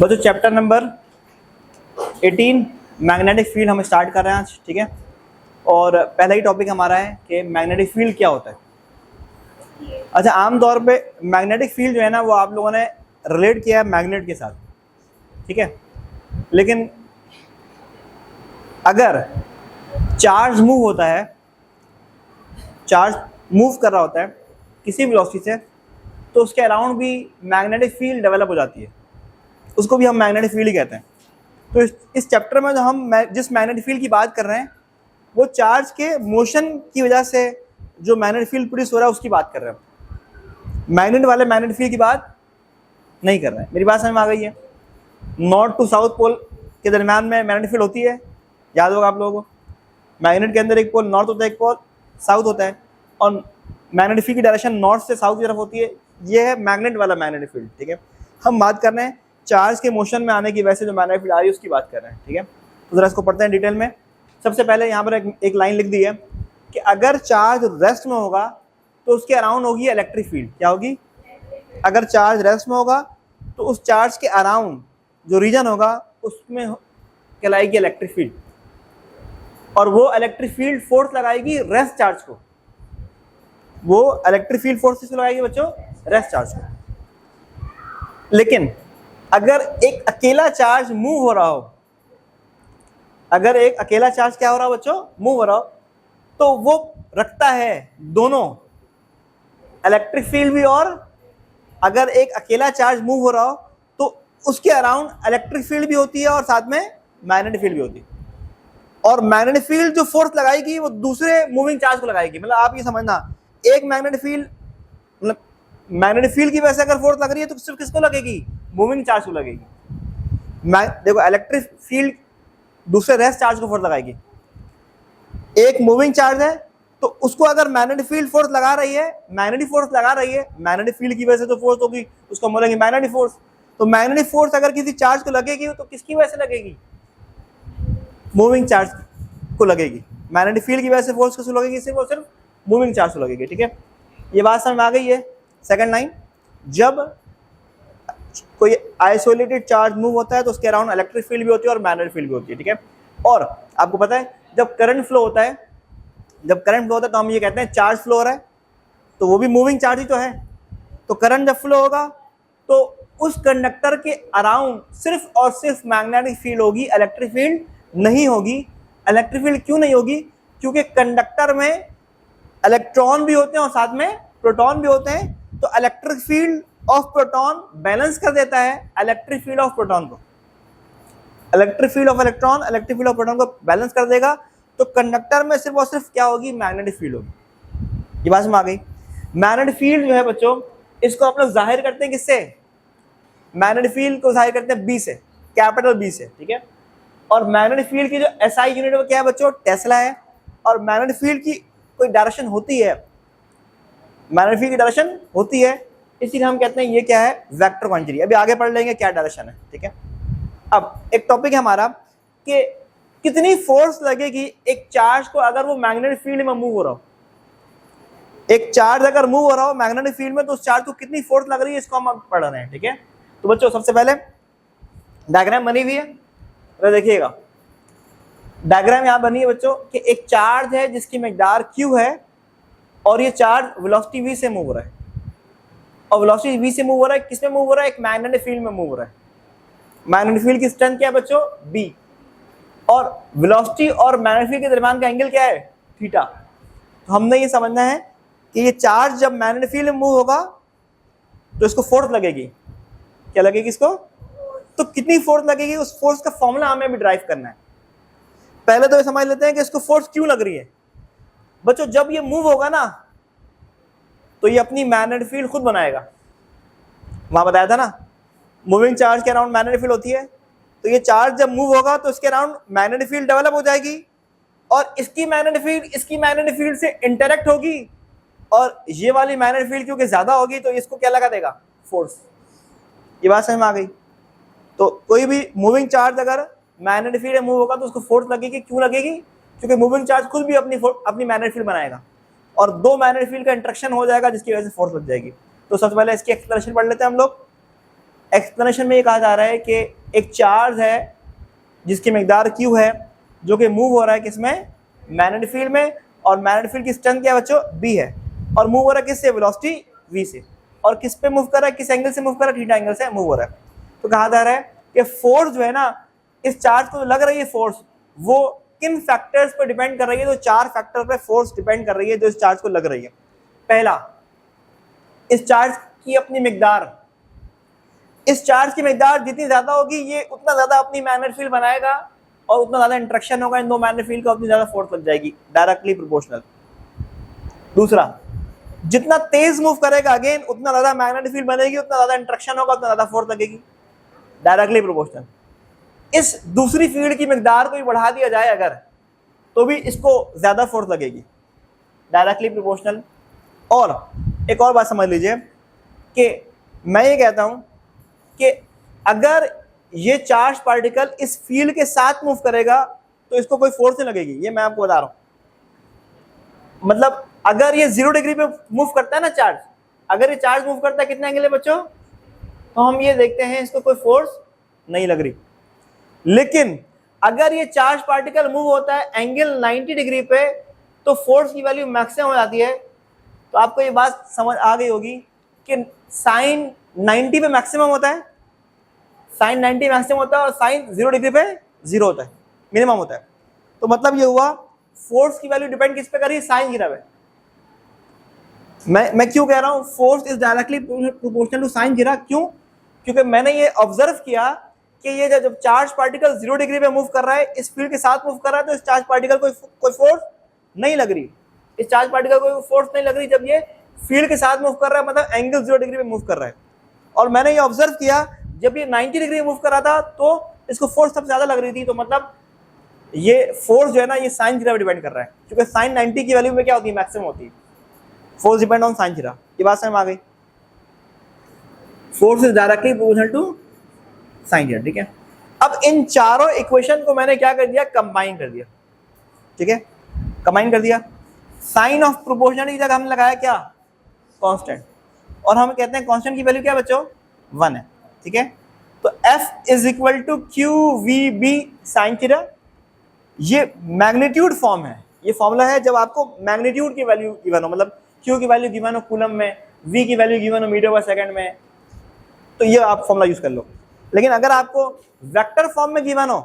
बच्चों chapter number 18 magnetic field हम start कर रहे हैं आज, ठीक है। और पहला ही टॉपिक हमारा है कि मैग्नेटिक फील्ड क्या होता है। अच्छा, आमतौर पे मैग्नेटिक फील्ड जो है ना वो आप लोगों ने रिलेट किया है मैग्नेट के साथ, ठीक है। लेकिन अगर चार्ज मूव होता है, चार्ज मूव कर रहा होता है किसी वेलोसिटी से, तो उसके अराउंड भी मैग्नेटिक फील्ड डेवलप हो जाती है, उसको भी हम मैग्नेटिक फील्ड ही कहते हैं। तो इस चैप्टर में जो हम जिस मैग्नेटिक फील्ड की बात कर रहे हैं वो चार्ज के मोशन की वजह से जो मैग्नेटिक फील्ड प्रोड्यूस हो रहा है उसकी बात कर रहे हैं। मैग्नेट वाले मैग्नेटिक फील्ड की बात नहीं कर रहे हैं। मेरी बात समझ में आ गई है? नॉर्थ टू साउथ पोल के दरम्यान में मैग्नेटिक फील्ड होती है, याद होगा आप लोगों को। मैग्नेट के अंदर एक पोल नॉर्थ होता है, एक पोल साउथ होता है, और मैग्नेटिक फील्ड की डायरेक्शन नॉर्थ से साउथ की तरफ होती है। ये है मैग्नेट वाला मैग्नेटिक फील्ड, ठीक है। हम बात कर रहे हैं चार्ज के मोशन में आने की वजह से जो मैग्नेटिक फील्ड आ रही है उसकी बात कर रहे हैं, ठीक है। तो जरा इसको पढ़ते हैं डिटेल में। सबसे पहले यहाँ पर एक लाइन लिख दी है कि अगर चार्ज रेस्ट में होगा तो उसके अराउंड होगी इलेक्ट्रिक फील्ड। क्या होगी? अगर चार्ज रेस्ट में होगा तो उस चार्ज के अराउंड जो रीजन होगा उसमें कहलाएगी इलेक्ट्रिक फील्ड, और वो इलेक्ट्रिक फील्ड फोर्स लगाएगी रेस्ट चार्ज को। वो इलेक्ट्रिक फील्ड फोर्स किसको लगाएगी बच्चों? रेस्ट चार्ज को। लेकिन अगर एक अकेला चार्ज मूव हो रहा हो, अगर एक अकेला चार्ज क्या हो रहा हो बच्चों? मूव हो रहा हो, तो वो रखता है दोनों, इलेक्ट्रिक फील्ड भी, और अगर एक अकेला चार्ज मूव हो रहा हो तो उसके अराउंड इलेक्ट्रिक फील्ड भी होती है और साथ में मैग्नेटिक फील्ड भी होती है। और मैग्नेटिक फील्ड जो फोर्स लगाएगी वो दूसरे मूविंग चार्ज को लगाएगी। मतलब आप ये समझना, एक मैग्नेटिक फील्ड, मतलब मैग्नेटिक फील्ड की वजह से अगर फोर्स लग रही है तो सिर्फ किसको लगेगी? मूविंग चार्ज को लगेगी। देखो, इलेक्ट्रिक फील्ड दूसरे रेस्ट चार्ज को फोर्स लगाएगी। एक मूविंग चार्ज है तो उसको अगर मैग्नेटिक फील्ड फोर्स लगा रही है, मैग्नेटिक फोर्स लगा रही है, मैग्नेटिक फील्ड की वजह से तो फोर्स होगी, उसको बोलेंगे मैग्नेटिक फोर्स। तो मैग्नेटिक फोर्स अगर किसी चार्ज को लगेगी तो किसकी वजह से लगेगी? मूविंग चार्ज को लगेगी। मैग्नेटिक फील्ड की वजह से फोर्स किसको लगेगी? सिर्फ और सिर्फ मूविंग चार्ज को लगेगी, ठीक है। ये बात समझ में आ गई है? सेकंड लाइन, जब कोई आइसोलेटेड चार्ज मूव होता है तो उसके अराउंड इलेक्ट्रिक फील्ड भी होती है और मैग्नेटिक फील्ड भी होती है, ठीक है। और आपको पता है जब करंट फ्लो होता है, तो हम ये कहते हैं चार्ज फ्लो हो रहा है, तो वो भी मूविंग चार्ज ही तो है। तो करंट जब फ्लो होगा तो उस कंडक्टर के अराउंड सिर्फ और सिर्फ मैग्नेटिक फील्ड होगी, इलेक्ट्रिक फील्ड नहीं होगी। इलेक्ट्रिक फील्ड क्यों नहीं होगी? क्योंकि कंडक्टर में इलेक्ट्रॉन भी होते हैं और साथ में प्रोटॉन भी होते हैं। तो electric field of proton balance कर देता है इलेक्ट्रिक फील्ड ऑफ प्रोटॉन को। Electric field of electron electric field of proton को बैलेंस कर देगा। तो कंडक्टर में सिर्फ और सिर्फ क्या होगी? मैग्नेटिक फील्ड होगी। ये बात समझ आ गई? मैग्नेटिक फील्ड जो है बच्चों, इसको आप लोग जाहिर करते हैं किससे? मैग्नेटिक फील्ड को जाहिर करते हैं बी से, कैपिटल बी से, ठीक है। और मैग्नेटिक फील्ड की जो एसआई यूनिट वो क्या है बच्चों? टेस्ला है। और मैग्नेटिक फील्ड की कोई डायरेक्शन होती है, मैग्नेटिक फील्ड की डायरेक्शन होती है, इसीलिए हम कहते हैं ये क्या है? Vector quantity. अभी आगे पढ़ लेंगे क्या डायरेक्शन है, ठीक है। अब एक टॉपिक है हमारा कि कितनी फोर्स लगेगी एक चार्ज को अगर वो मैग्नेटिक फील्ड में मूव हो रहा हो। एक चार्ज अगर मूव हो रहा हो मैग्नेटिक फील्ड में तो उस चार्ज को कितनी फोर्स लग रही है, इसको हम पढ़ रहे हैं, ठीक है। तो बच्चों सबसे पहले डायग्राम बनी हुई है, तो देखिएगा डायग्राम यहाँ बनी है बच्चों कि एक चार्ज है जिसकी मकदार Q है और ये चार्ज वेलोसिटी v से मूव हो रहा है। और वेलोसिटी v से मूव हो रहा है, किसमें मूव हो रहा है? एक मैग्नेटिक फील्ड में मूव हो रहा है। मैग्नेटिक फील्ड की स्ट्रेंथ क्या है बच्चों? b। और वेलोसिटी और मैग्नेटिक फील्ड के दरमियान का एंगल क्या है? थीटा। तो हमने ये समझना है कि ये चार्ज जब मैग्नेटिक फील्ड में मूव होगा तो इसको फोर्स लगेगी। क्या लगेगी इसको? तो कितनी फोर्स लगेगी, उस फोर्स का फॉर्मूला हमें भी ड्राइव करना है। पहले तो ये समझ लेते हैं कि इसको फोर्स क्यों लग रही है। बच्चों जब ये मूव होगा ना तो ये अपनी मैग्नेटिक फील्ड खुद बनाएगा। वहां बताया था ना, मूविंग चार्ज के अराउंड मैग्नेटिक फील्ड होती है। तो ये चार्ज जब मूव होगा तो इसके अराउंड मैग्नेटिक फील्ड डेवलप हो जाएगी और इसकी मैग्नेटिक फील्ड से इंटरेक्ट होगी, और ये वाली मैग्नेटिक फील्ड क्योंकि ज्यादा होगी तो इसको क्या लगा देगा? फोर्स। ये बात समझ में आ गई? तो कोई भी मूविंग चार्ज अगर मैग्नेटिक फील्ड में मूव होगा तो उसको फोर्स लगेगी। क्यों लगेगी? क्योंकि मूविंग चार्ज खुद भी अपनी मैग्नेटिक फील्ड बनाएगा और दो मैग्नेटिक फील्ड का इंटरेक्शन हो जाएगा जिसकी वजह से फोर्स लग जाएगी। तो सबसे पहले इसकी एक्सप्लेनेशन पढ़ लेते हैं हम लोग। एक्सप्लेनेशन में ये कहा जा रहा है कि एक चार्ज है जिसकी मिकदार Q है, जो कि मूव हो रहा है किसमें, मैग्नेटिक फील्ड में, और मैग्नेटिक फील्ड की स्ट्रेंथ क्या है बच्चों, B है, और मूव हो रहा है किससे, वेलोसिटी V से, और किस पे मूव कर रहा है, किस एंगल से मूव कर रहा है, थीटा एंगल से मूव हो रहा है। तो कहा जा रहा है कि फोर्स जो है ना, इस चार्ज को लग रही है फोर्स, वो किन फैक्टर्स पर डिपेंड कर रही है, तो 4 फैक्टर पर फोर्स डिपेंड कर रही है जो इस चार्ज को लग रही है। पहला, इस चार्ज की अपनी मिकदार, इस चार्ज की मिकदार जितनी ज्यादा होगी ये उतना ज्यादा अपनी मैग्नेटिक फील्ड बनाएगा और उतना ज्यादा इंटरेक्शन होगा इन दो मैग्नेटिक फील्ड का, उतनी ज्यादा फोर्स लग जाएगी, डायरेक्टली प्रोपोर्शनल। दूसरा, जितना तेज मूव करेगा अगेन उतना ज्यादा मैग्नेटिक फील्ड बनेगी, उतना ज्यादा इंटरेक्शन होगा, उतना ज्यादा फोर्स लगेगी, डायरेक्टली प्रोपोर्शनल। इस दूसरी फील्ड की मिकदार को भी बढ़ा दिया जाए अगर, तो भी इसको ज्यादा फोर्स लगेगी, डायरेक्टली प्रोपोर्शनल। और एक और बात समझ लीजिए कि मैं ये कहता हूं कि अगर ये चार्ज पार्टिकल इस फील्ड के साथ मूव करेगा तो इसको कोई फोर्स नहीं लगेगी, ये मैं आपको बता रहा हूं। मतलब अगर ये 0 डिग्री पे मूव करता है ना चार्ज, अगर ये चार्ज मूव करता है कितने एंगल है बच्चों, तो हम ये देखते हैं इसको कोई फोर्स नहीं लग रही। लेकिन अगर ये चार्ज पार्टिकल मूव होता है एंगल 90 डिग्री पे, तो फोर्स की वैल्यू मैक्सिमम हो जाती है। तो आपको ये बात समझ आ गई होगी कि साइन 90 पे मैक्सिमम होता है, साइन 90 मैक्सिमम होता है, और साइन 0 डिग्री पे 0 होता है, मिनिमम होता है। तो मतलब ये हुआ फोर्स की वैल्यू डिपेंड किस पे कर रही है, साइन जीरा पे। मैं क्यों कह रहा हूं force is directly proportional to sine जीरा, क्यों, क्योंकि मैंने ये ऑब्जर्व किया कि ये जब चार्ज पार्टिकल 0 डिग्री पे मूव कर रहा है, इस फील्ड के साथ मूव कर रहा है, तो इस चार्ज पार्टिकल कोई फोर्स नहीं लग रही, इस चार्ज पार्टिकल को फोर्स नहीं लग रही जब ये फील्ड के साथ मूव कर रहा है, मतलब एंगल 0 डिग्री पे मूव कर रहा है। और मैंने ये ऑब्जर्व किया जब ये 90 डिग्री मूव कर रहा था तो इसको फोर्स सबसे ज्यादा लग रही थी। तो मतलब ये फोर्स जो है ना, ये साइन जीरा पे डिपेंड कर रहा है, क्योंकि साइन 90 की वैल्यू में क्या होती है, मैक्सिमम होती है। फोर्स डिपेंड ऑन साइन जीरा, ये बात समझ में आ गई। Force is directly proportional to sine जीरा, ठीक है। अब इन चारों इक्वेशन को मैंने क्या कर दिया, कंबाइन कर दिया, ठीक है, कंबाइन कर दिया। साइन ऑफ प्रोपोर्शनल की जगह हमने लगाया क्या, कांस्टेंट, और हम कहते हैं कांस्टेंट की वैल्यू क्या बच्चों, 1 है, ठीक है। तो F is equal to Q V B sine theta, ये मैग्नीट्यूड फॉर्म है, ये फॉर्मूला है जब आपको मैग्नीट्यूड की वैल्यू गिवन हो, मतलब Q की वैल्यू गिवन हो कूलम में, V की वैल्यू गिवन हो मीटर पर सेकंड में, तो ये आप फॉर्मूला यूज कर लो। लेकिन अगर आपको वेक्टर फॉर्म में गिवन हो,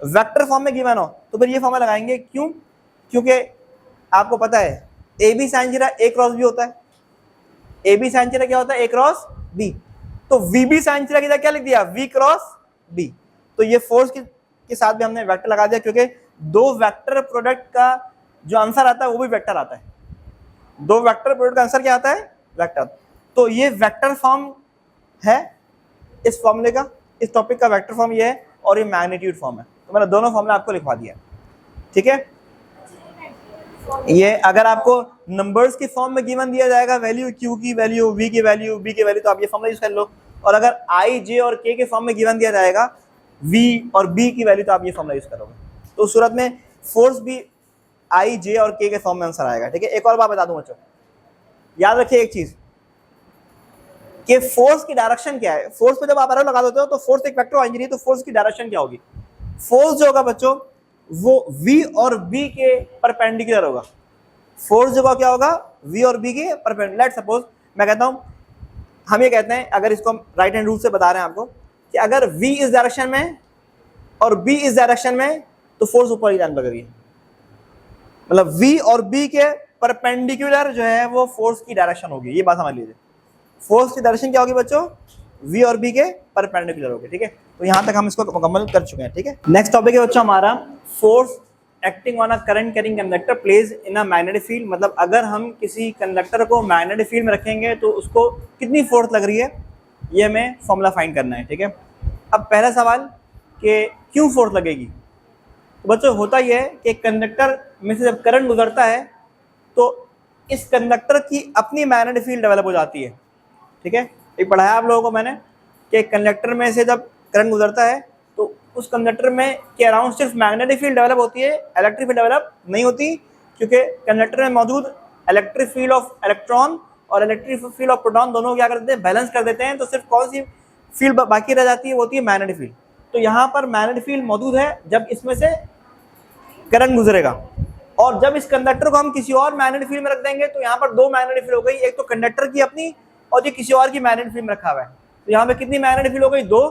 वेक्टर फॉर्म में गिवन हो, तो फिर ये फॉर्मूला लगाएंगे, क्यों, क्योंकि आपको पता है A B sine theta A cross B होता है, ए बी साइन थीटा क्या होता है, ए क्रॉस बी, तो वी बी साइन थीटा की जगह क्या लिख दिया, वी क्रॉस बी। तो ये फोर्स के साथ भी हमने वेक्टर लगा दिया, क्योंकि दो वेक्टर प्रोडक्ट का जो आंसर आता है वो भी वेक्टर आता है, दो वेक्टर प्रोडक्ट का आंसर क्या आता है, वेक्टर। तो ये वेक्टर फॉर्म है इस फॉर्मूले का, इस टॉपिक का वेक्टर फॉर्म ये है, और ये मैग्नीट्यूड फॉर्म है। तो मैंने दोनों फॉर्मूला आपको लिखवा दिया, ठीक है। ये अगर आपको नंबर्स के फॉर्म में गिवन दिया जाएगा, वैल्यू Q की वैल्यू, V की वैल्यू, B की वैल्यू, तो आप ये फॉर्मूला यूज कर लो। और अगर I, J और K के फॉर्म में गिवन दिया जाएगा V और B की वैल्यू, तो आप ये फॉर्मूला यूज करोगे। तो उस सूरत में फोर्स भी I, J और K के फॉर्म में आंसर आएगा, ठीक है। एक और बात बता दूं बच्चों, याद रखिए एक चीज कि फोर्स की डायरेक्शन क्या है। फोर्स पे जब आप एरो लगा देते हो तो फोर्स एक वेक्टर होगी, तो फोर्स की डायरेक्शन क्या होगी, फोर्स जो होगा बच्चों वो V और B के परपेंडिकुलर होगा। फोर्स जो क्या होगा, V और B के परपेंडिकुलर। लेट्स सपोज मैं कहता हूं, हम ये कहते हैं, अगर इसको हम राइट हैंड रूल से बता रहे हैं आपको कि अगर V इस डायरेक्शन में और B इस डायरेक्शन में, तो फोर्स ऊपर की तरफ लग रही है, मतलब V और B के परपेंडिकुलर जो है वो फोर्स की डायरेक्शन होगी। ये बात समझ लीजिए, फोर्स की डायरेक्शन क्या होगी बच्चों, V और B के परपेंडिकुलर होगी, ठीक है। तो यहां तक हम इसको मुकम्मल कर चुके हैं, ठीक है। नेक्स्ट टॉपिक है बच्चों हमारा, force acting on a current carrying conductor placed in a magnetic field. मतलब अगर हम किसी कंडक्टर को मैग्नेटिक फील्ड में रखेंगे तो उसको कितनी फोर्स लग रही है, ये हमें फॉर्मूला फाइंड करना है, ठीक है। अब पहला सवाल कि क्यों फोर्स लगेगी। तो बच्चों होता यह है कि कंडक्टर में से जब करंट गुजरता है तो इस कंडक्टर की अपनी मैग्नेटिक फील्ड डेवलप हो जाती है, ठीक है। एक पढ़ाया आप लोगों को मैंने कि कंडक्टर में से जब करंट गुजरता है तो उस कंडक्टर में के अराउंड सिर्फ मैग्नेटिक फील्ड डेवलप होती है, इलेक्ट्रिक फील्ड डेवलप नहीं होती, क्योंकि कंडक्टर में मौजूद इलेक्ट्रिक फील्ड ऑफ इलेक्ट्रॉन और इलेक्ट्रिक फील्ड ऑफ प्रोटॉन दोनों क्या कर देते हैं, बैलेंस कर देते हैं। तो सिर्फ कौन सी फील्ड बाकी रह जाती है, वो होती है मैग्नेटिक फील्ड। तो यहाँ पर मैग्नेटिक फील्ड मौजूद है जब इसमें से करंट गुजरेगा, और जब इस कंडक्टर को हम किसी और मैग्नेटिक फील्ड में रख देंगे तो यहाँ पर दो मैग्नेटिक फील्ड हो गई, एक तो कंडक्टर की अपनी और ये किसी और की मैग्नेटिक फील्ड में रखा हुआ है। तो यहाँ पे कितनी मैग्नेटिक फील्ड हो गई? दो।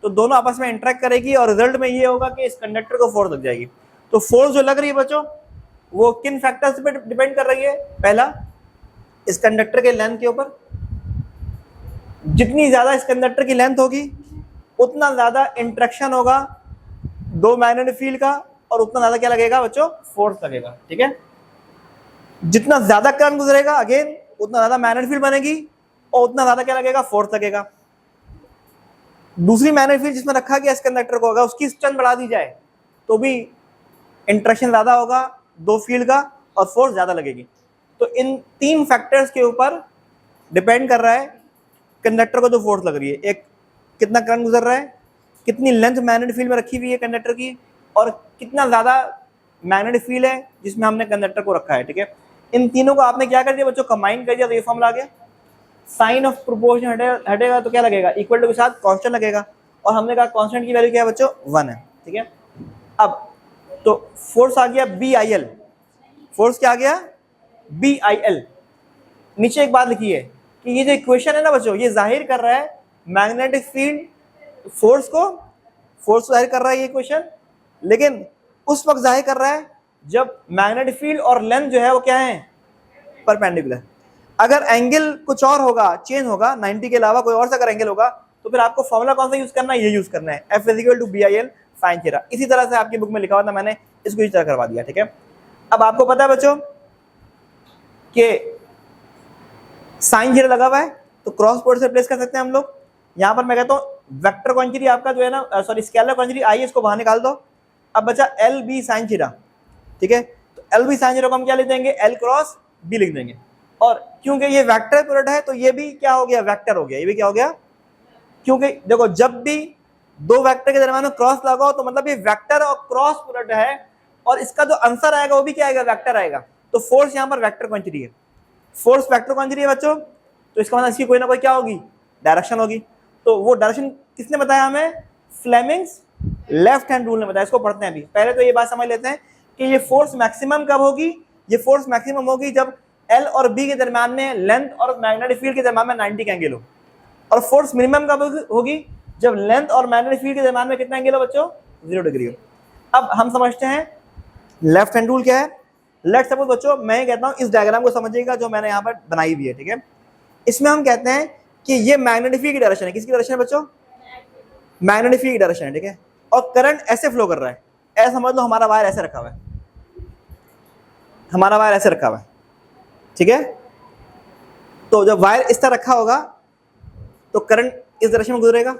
तो दोनों आपस में इंटरेक्ट करेगी और रिजल्ट में ये होगा कि इस कंडक्टर को फोर्स लग जाएगी। तो फोर्स जो लग रही है बच्चों वो किन फैक्टर्स पे डिपेंड कर रही है? पहला, इस कंडक्टर के लेंथ के ऊपर। जितनी ज्यादा इस कंडक्टर की लेंथ होगी उतना ज्यादा इंटरेक्शन होगा दो मैग्नेटिक फील्ड का, और उतना ज्यादा क्या लगेगा बच्चों? फोर्स लगेगा। ठीक है, जितना ज्यादा करंट गुजरेगा अगेन उतना ज्यादा मैग्नेटिक फील्ड बनेगी और उतना ज्यादा क्या लगेगा? फोर्स लगेगा। दूसरी मैग्नेटिक फील्ड जिसमें रखा गया इस कंडक्टर को, अगर उसकी स्ट्रेंथ बढ़ा दी जाए तो भी इंटरेक्शन ज्यादा होगा दो फील्ड का और फोर्स ज्यादा लगेगी। तो इन तीन फैक्टर्स के ऊपर डिपेंड कर रहा है कंडक्टर को जो फोर्स लग रही है। एक, कितना करंट गुजर रहा है, कितनी लेंथ मैग्नेटिक फील्ड में रखी हुई है कंडक्टर की, और कितना ज्यादा मैग्नेटिक फील्ड है जिसमें हमने कंडक्टर को रखा है। ठीक है, इन तीनों को आपने क्या कर दिया बच्चों? कंबाइन कर दिया, तो ये फॉर्मूला आ गया। साइन ऑफ प्रोपोर्शन हटेगा तो क्या लगेगा? इक्वल टू के साथ कांस्टेंट लगेगा, और हमने कहा कांस्टेंट की वैल्यू क्या है बच्चों? 1 है। ठीक है, अब तो फोर्स आ गया BIL। फोर्स क्या आ गया? BIL। नीचे एक बात लिखी है कि ये जो इक्वेशन है ना बच्चों, ये जाहिर कर रहा है मैग्नेटिक फील्ड फोर्स को जाहिर कर रहा है ये इक्वेशन, लेकिन उस वक्त जाहिर कर रहा है जब मैग्नेटिक फील्ड और लेंथ जो है वो क्या है? परपेंडिकुलर। अगर एंगल कुछ और होगा, चेंज होगा, 90 के अलावा कोई और सा अगर एंगल होगा, तो फिर आपको फॉर्मूला कौन सा यूज करना है? ये यूज करना है, F = BIL sin थीटा। इसी तरह से आपकी बुक में लिखा हुआ था, मैंने इसको इस तरह करवा दिया। ठीक है, अब आपको पता है बच्चों कि साइन थीटा लगा हुआ है तो क्रॉस प्रोडक्ट से रिप्लेस कर सकते हैं हम लोग। यहाँ पर मैं कहता हूँ वेक्टर क्वांटिटी आपका जो है ना, सॉरी स्केलर क्वांटिटी आई है, इसको बाहर निकाल दो। अब बचा LB sin थीटा। ठीक है, तो LB sin थीटा को हम क्या लिख देंगे? L क्रॉस B लिख देंगे। और क्योंकि ये वेक्टर प्रोडक्ट है तो ये भी क्या हो गया? वेक्टर हो गया। ये भी क्या हो गया? क्योंकि देखो जब भी दो वेक्टर के दरमियान में क्रॉस लगाओ तो मतलब ये वेक्टर और क्रॉस प्रोडक्ट है, और इसका जो आंसर आएगा वो भी क्या आएगा? वेक्टर आएगा। तो फोर्स यहाँ पर वेक्टर क्वांटिटी है, फोर्स वेक्टर क्वांटिटी है बच्चों, तो इसका मतलब इसकी कोई ना कोई क्या होगी? डायरेक्शन होगी। तो वो डायरेक्शन किसने बताया हमें? फ्लेमिंग्स लेफ्ट हैंड रूल ने बताया। इसको पढ़ते हैं अभी। पहले तो ये बात समझ लेते हैं कि ये फोर्स मैक्सिमम कब होगी? ये फोर्स मैक्सिमम होगी जब L और B के दरम्यान में लेंथ और मैग्नेटिक फील्ड के दरम्यान में 90 का एंगल हो। और फोर्स मिनिमम कब होगी? जब लेंथ और मैग्नेटिक फील्ड के दरम्यान में कितना एंगल हो बच्चों? 0 डिग्री हो। अब हम समझते हैं लेफ्ट हैंड रूल क्या है। लेट्स सपोज बच्चों मैं ये कहता हूँ, इस डायग्राम को समझिएगा जो मैंने यहाँ पर बनाई हुई है। ठीक है, इसमें हम कहते हैं कि ये मैग्नेटिक फील्ड की डायरेक्शन है। किसकी डायरेक्शन है बच्चों? मैग्नेटिक फील्ड की डायरेक्शन है। ठीक है, और करंट ऐसे फ्लो कर रहा है। ऐसा समझ लो हमारा वायर ऐसे रखा हुआ है, हमारा वायर ऐसे रखा हुआ है। ठीक है, तो जब वायर इस तरह रखा होगा तो करंट इस डायरेक्शन में गुजरेगा,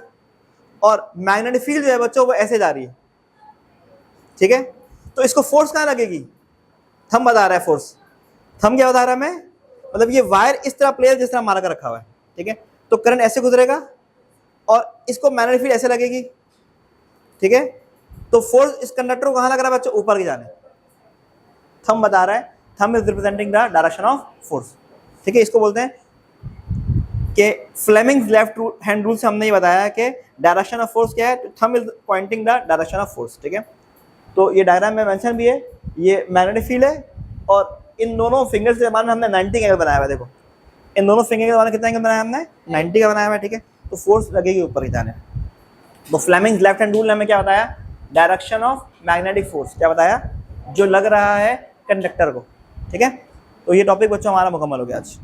और मैग्नेटिक फील्ड जो है बच्चों वो ऐसे जा रही है। ठीक है, तो इसको फोर्स कहाँ लगेगी? थंब बता रहा है फोर्स। थंब क्या बता रहा है हमें? मतलब ये वायर इस तरह प्लेयर जिस तरह मारा कर रखा हुआ है। ठीक है, तो करंट ऐसे गुजरेगा और इसको मैग्नेटिक फील्ड ऐसे लगेगी। ठीक है, तो फोर्स इस कंडक्टर को कहाँ लग रहा है बच्चों? ऊपर की जाने। थंब बता रहा है, thumb is representing the direction of force. ठीक है, इसको बोलते हैं कि फ्लेमिंग्स लेफ्ट हैंड रूल से हमने ये बताया कि डायरेक्शन ऑफ फोर्स क्या है? तो thumb is pointing the direction of force. ठीक है, तो ये डायग्राम में मेंशन भी है, ये मैग्नेटिक फील्ड है, और इन दोनों फिंगर्स के दरमियान में हमने 90 का एंगल बनाया हुआ है। देखो इन दोनों फिंगर के दरमियान कितना एंगल बनाया हमने? 90 का बनाया हुआ है। ठीक है, तो फोर्स लगेगी ऊपर की जाने। तो फ्लेमिंग्स लेफ्ट हैंड रूल ने हमें क्या बताया? डायरेक्शन ऑफ मैग्नेटिक फोर्स क्या बताया? जो लग रहा है कंडक्टर को। ठीक है, तो ये टॉपिक बच्चों हमारा मुकम्मल हो गया आज।